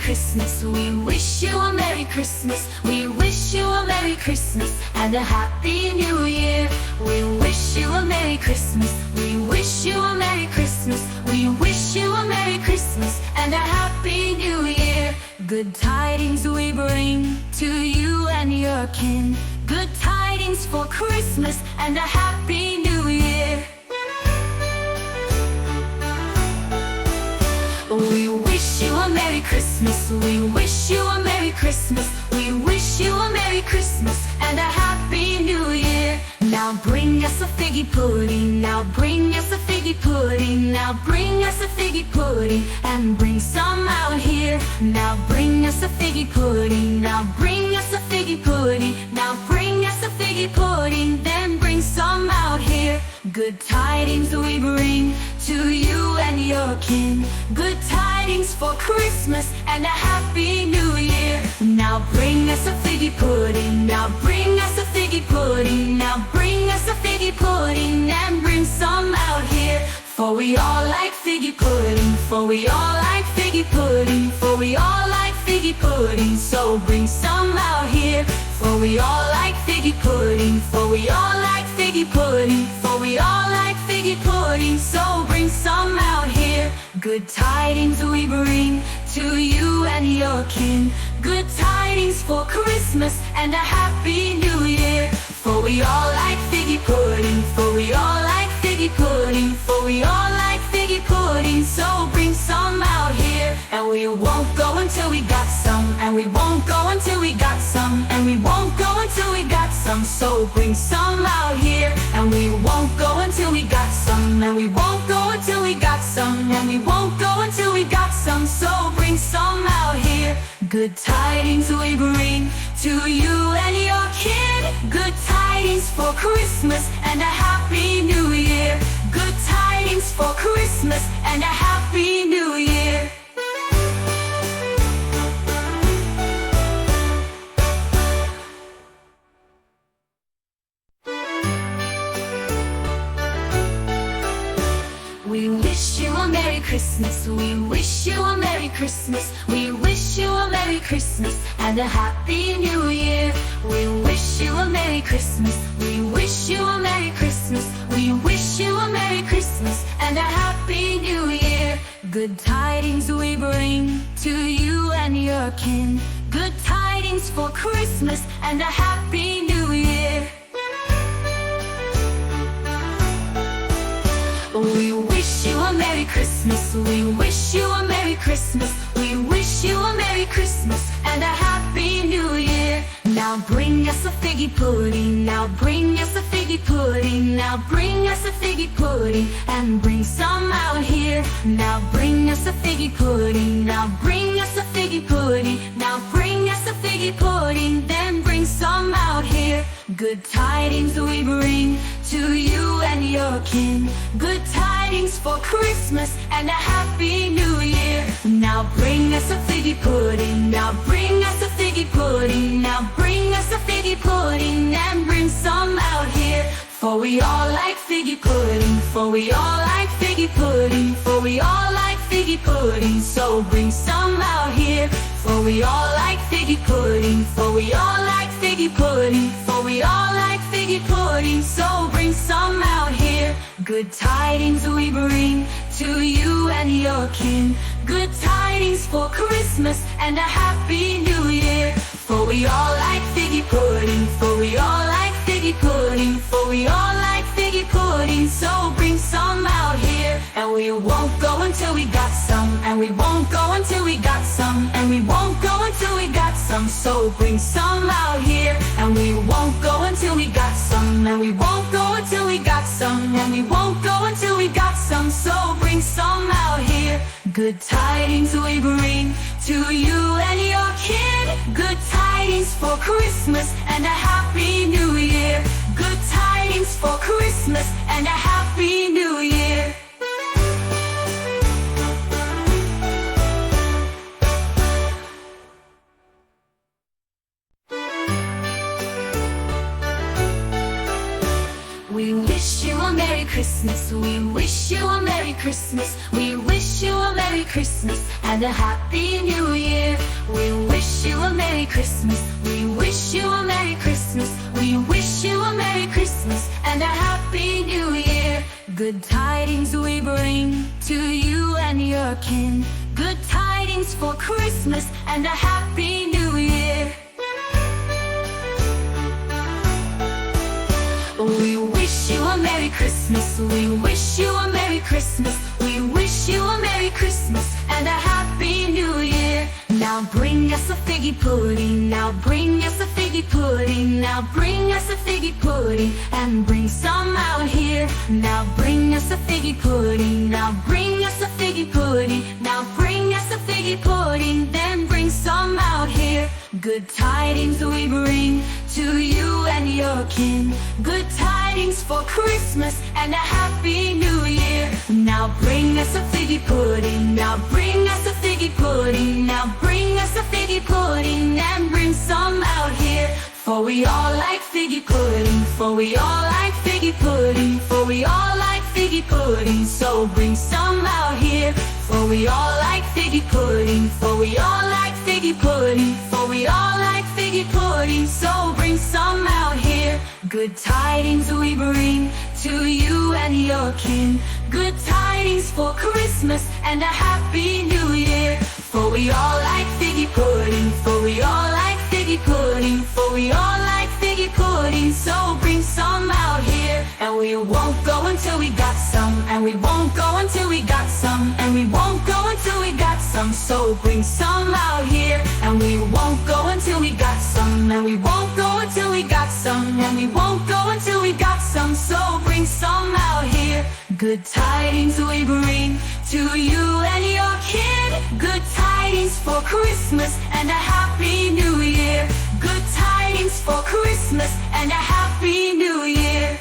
Christmas. We wish you a Merry Christmas. We wish you a Merry Christmas and a Happy New Year. We wish you a Merry Christmas. We wish you a Merry Christmas. We wish you a Merry Christmas and a Happy New Year. Good tidings we bring to you and your kin. Good tidings for Christmas and a Happy New Year. We wish you a Merry Christmas. We wish you a Merry Christmas. We wish you a Merry Christmas and a Happy New Year. Now bring us a figgy pudding. Now bring us a figgy pudding. Now bring us a figgy pudding and bring some out here. Now bring us a figgy pudding. Now bring us a figgy pudding. Now bring us a figgy pudding. Then bring some out here. Good tidings we bring to you and your kin. Good tidings for Christmas and a Happy New Year. Now bring us a figgy pudding. Now bring us a figgy pudding. Now bring us a figgy pudding and bring some out here. For we all like figgy pudding. For we all like figgy pudding. For we all like figgy pudding. So bring some out here. For we all like figgy pudding. For we all like figgy pudding. For we all like figgy pudding. So bring some out here. Good tidings we bring to you and your kin. Good tidings for Christmas and a Happy New Year. For we all like figgy pudding. For we all like figgy pudding. For we all like figgy pudding. So bring some out here. And we won't go until we got some. And we won't go until we got some. And we won't go until we got some. So bring some out here. And we won't go until we got some. And we won't go until we got some. And we won't go until we got some. So bring some out here. Good tidings we bring to you and your kid. Good tidings for Christmas and a Happy New Year. Good tidings for Christmas and a Happy New Year. We wish you a Merry Christmas. We wish you a Merry Christmas. We wish you a Merry Christmas and a Happy New Year. We wish you a Merry Christmas. We wish you a Merry Christmas. We wish you a Merry Christmas and a Happy New Year. Good tidings we bring to you and your kin. Good tidings for Christmas and a Happy New Year. We wish you a Merry Christmas. We wish you a Merry Christmas. We wish you a Merry Christmas and a Happy New Year. Now bring us a figgy pudding. Now bring us a figgy pudding. Now bring us a figgy pudding and bring some out here. Now bring us a figgy pudding. Now bring us a figgy pudding. Now bring us a figgy pudding. Then bring some out here. Good tidings we bring to you and your kin. Good tidings for Christmas and a Happy New Year. Now bring us a figgy pudding. Now bring us a figgy pudding. Now bring us a figgy pudding and bring some out here. For we all like figgy pudding. For we all like figgy pudding. For we all like figgy pudding. So bring some out here. For we all like figgy pudding. For we all like figgy pudding. For we all like figgy pudding. So bring some out here. Good tidings we bring to you and your kin. Good tidings for Christmas and a Happy New Year. For we all like figgy pudding. For we all like figgy pudding. For we all like figgy pudding. So bring some out here. And we won't go until we got some. And we won't go until we got some. And we won't go until we got some. So bring some out here. And we won't go until we got some. And we won't go until we got some. And we won't go until we got some. So bring some out here. Good tidings we bring to you and your kid. Good tidings for Christmas and a Happy New Year. Good tidings for Christmas and a Happy New Year. We wish you a Merry Christmas. Christmas. We wish you a Merry Christmas. We wish you a Merry Christmas and a Happy New Year. We wish you a Merry Christmas. We wish you a Merry Christmas. We wish you a Merry Christmas and a Happy New Year. Good tidings we bring to you and your kin. Good tidings for Christmas and a Happy New Year. We wish you a Merry Christmas. We wish you a Merry Christmas. We wish you a Merry Christmas and a Happy New Year. Now bring us a figgy pudding. Now bring us a figgy pudding. Now bring us a figgy pudding and bring some out here. Now bring us a figgy pudding. Now bring us a figgy pudding. Now bring us a figgy pudding. Then bring some out here. Good tidings we bring to you and your kin. Good tidings for Christmas and a Happy New Year. Now bring us a figgy pudding. Now bring us a figgy pudding. Now bring us a figgy pudding and bring some out here. For we all like figgy pudding. For we all like figgy pudding. For we all like figgy pudding. So bring some out here. For we all like figgy pudding. For we all like figgy pudding. For we all like figgy pudding. So bring some out here. Good tidings we bring to you and your kin. Good tidings for Christmas and a Happy New Year. For we all like figgy pudding. For we all like figgy pudding. For we all like figgy pudding. So bring some out here. And we won't go until we got some. And we won't go until we got some. And we won't go until we got some. So bring some out here. And we won't go until we got some. And we won't go until we got some. And we won't go until we got some. So bring some out here. Good tidings we bring to you and your kid. Good tidings for Christmas and a Happy New Year. Good tidings for Christmas and a Happy New Year.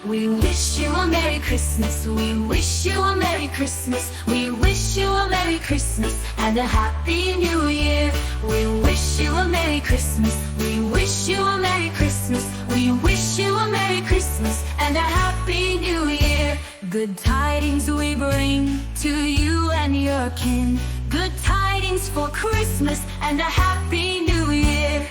We wish you a Merry Christmas. We wish you a Merry Christmas. We wish you a Merry Christmas and a Happy New Year. We wish you a Merry Christmas. We wish you a Merry Christmas. We wish you a Merry Christmas and a Happy New Year. Good tidings we bring to you and your kin. Good tidings for Christmas and a Happy New Year.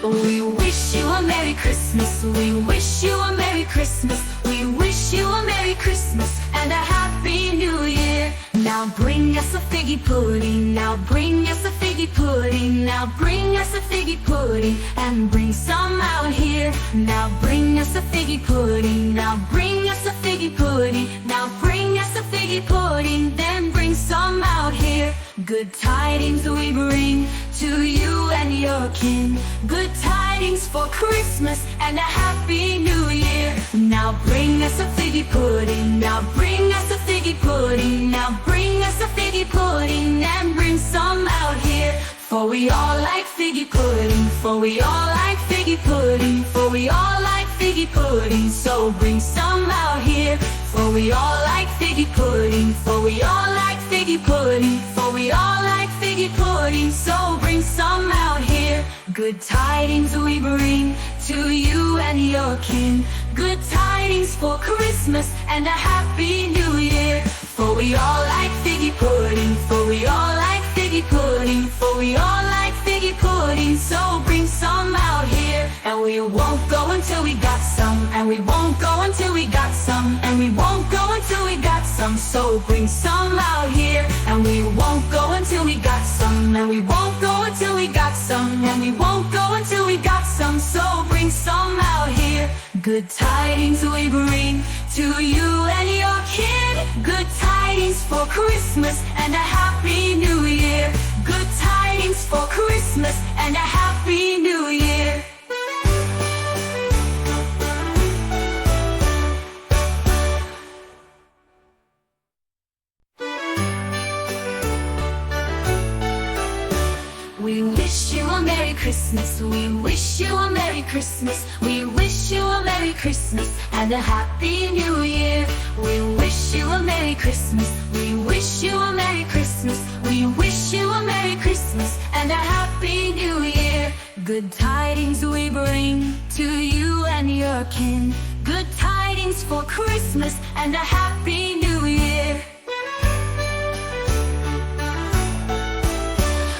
We wish you a Merry Christmas. We wish you a Merry Christmas. We wish you a Merry Christmas and a Happy New Year. Now bring us a figgy pudding. Now bring us a figgy pudding. Now bring us a figgy pudding and bring some out here. Now bring us a figgy pudding. Now bring us a figgy pudding. Now bring us a figgy pudding. Then bring some out here. Good tidings we bring to you and your kin. Good tidings for Christmas and a Happy New Year. Now bring us a figgy pudding. Now bring us a figgy pudding. Now bring us a figgy pudding and bring some out here. For we all like figgy pudding. For we all like figgy pudding. For we all like figgy pudding. So bring some out here. For we all like figgy pudding. For we all like figgy pudding. For we all like figgy pudding. So bring some out here. Good tidings we bring to you and your kin. Good tidings for Christmas and a Happy New Year. For we all like figgy pudding. For we all like figgy pudding. For we all like figgy pudding. So bring some out here. And we won't go until we got some. And we won't go until we got some. And we won't go until we got some. So bring some out here. And we won't go until we got some. And we won't go until we got some. And we won't go until we got some. So bring some out here. Good tidings we bring to you and your kid. Good tidings for Christmas and a Happy New Year. Good tidings for Christmas and a Happy New Year. We wish you a Merry Christmas. We wish you a Merry Christmas. We wish you a Merry Christmas and a Happy New Year. We wish you a Merry Christmas. We wish you a Merry Christmas. We wish you a Merry Christmas and a Happy New Year. Good tidings we bring to you and your kin. Good tidings for Christmas and a Happy New Year.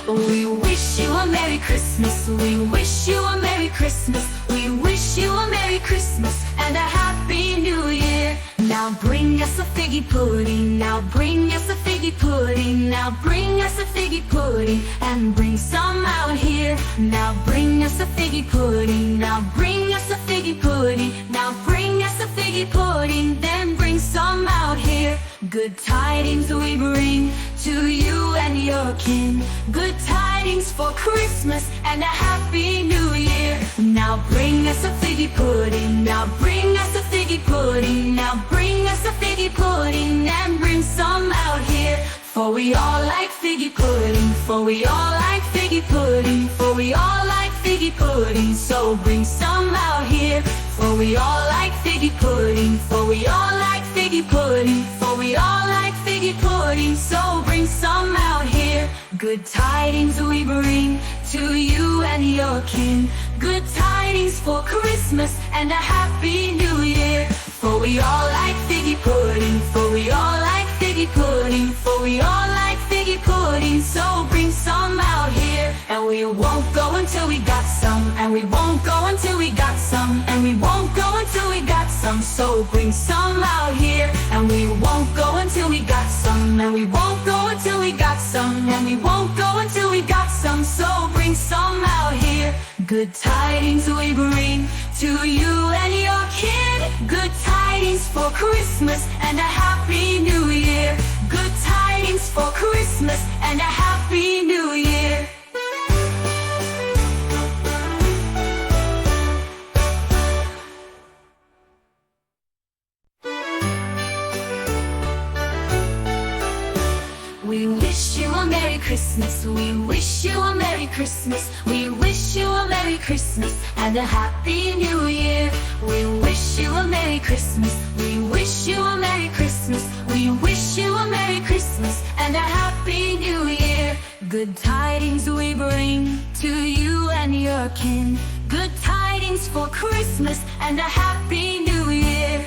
We wish you a Merry Christmas. We wish you a Merry Christmas. We wish you a Merry Christmas and a Happy New Year. Now bring us a figgy pudding. Now bring us a figgy pudding. Now bring us a figgy pudding and bring some out here. Now bring us a figgy pudding. Now bring us a figgy pudding. Now bring us a figgy pudding. Then bring some out here. Good tidings we bring to you and your kin. Good tidings for Christmas and a Happy New Year. Now bring us a figgy pudding. Now bring us a figgy pudding. Now bring us a figgy pudding and bring some out here. For we all like figgy pudding. For we all like figgy pudding. For we all like figgy pudding. So bring some out here. For we all like figgy pudding. For we all like figgy pudding. For we all like figgy pudding. So bring some out here. Good tidings we bring to you and your kin. Good tidings for Christmas and a Happy New Year. For we all like figgy pudding. For we all like figgy pudding. For we all like figgy pudding. So bring some out here. And we won't go until we got some. And we won't go until we got some. And we won't go until we got some. So bring some out here. And we won't go until we got some. And we won't go until we got some. And we won't go until we got some. So bring some out here. Good tidings we bring to you and your kid. Good tidings for Christmas and a Happy New Year. Good tidings for Christmas and a Happy New Year. We wish you a Merry Christmas. We wish you a Merry Christmas. We wish you a Merry Christmas and a Happy New Year. We wish you a Merry Christmas. We wish you a Merry Christmas. We wish you a Merry Christmas and a Happy New Year. Good tidings we bring to you and your kin. Good tidings for Christmas and a Happy New Year.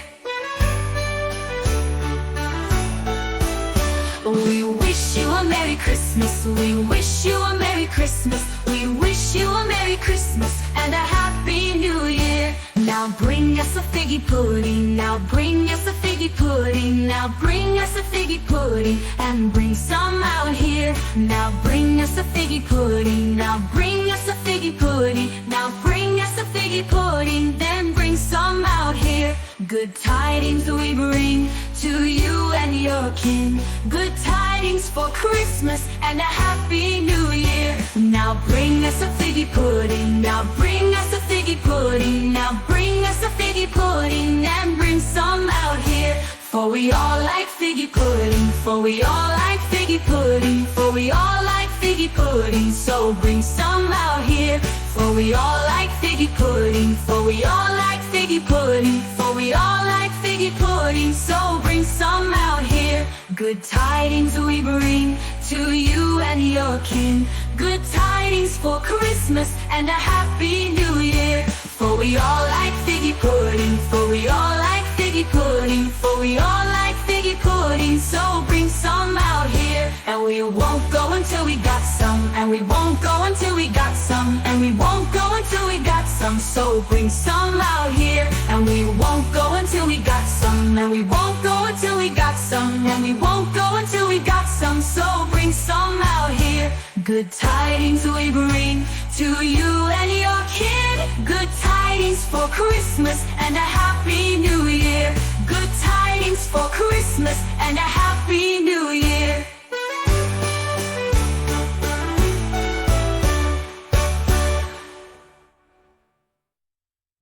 We wish you a Merry Christmas. We wish you a Merry Christmas. We wish you a Merry Christmas and a Happy New Year. Now bring us a figgy pudding. Now bring us a figgy pudding. Now bring us a figgy pudding and bring some out here. Now bring us a figgy pudding. Now bring us a figgy pudding. Now bring us a figgy pudding. Then bring some out here. Good tidings we bring to you and your kin. Good tidings for Christmas and a Happy New Year. Now bring us a figgy pudding. Now bring us a figgy pudding. Now bring us a figgy pudding and bring some out here. For we all like figgy pudding. For we all like figgy pudding. For we all like figgy pudding. So bring some out here. For we all like figgy pudding. For we all like figgy pudding. For we all like figgy pudding. So bring some out here. Good tidings we bring to you and your kin. Good tidings for Christmas and a Happy New Year. For we all like figgy pudding. For we all like figgy pudding. For we all like figgy pudding. So bring some out here. And we won't go until we got some. And we won't go until we got some. And we won't go until we got some. So bring some out here. And we won't go until we got some. And we won't go until we got some. And we won't go until we got some. So bring some out here. Good tidings we bring to you and your kid. Good tidings for Christmas and a Happy New Year. Good tidings for Christmas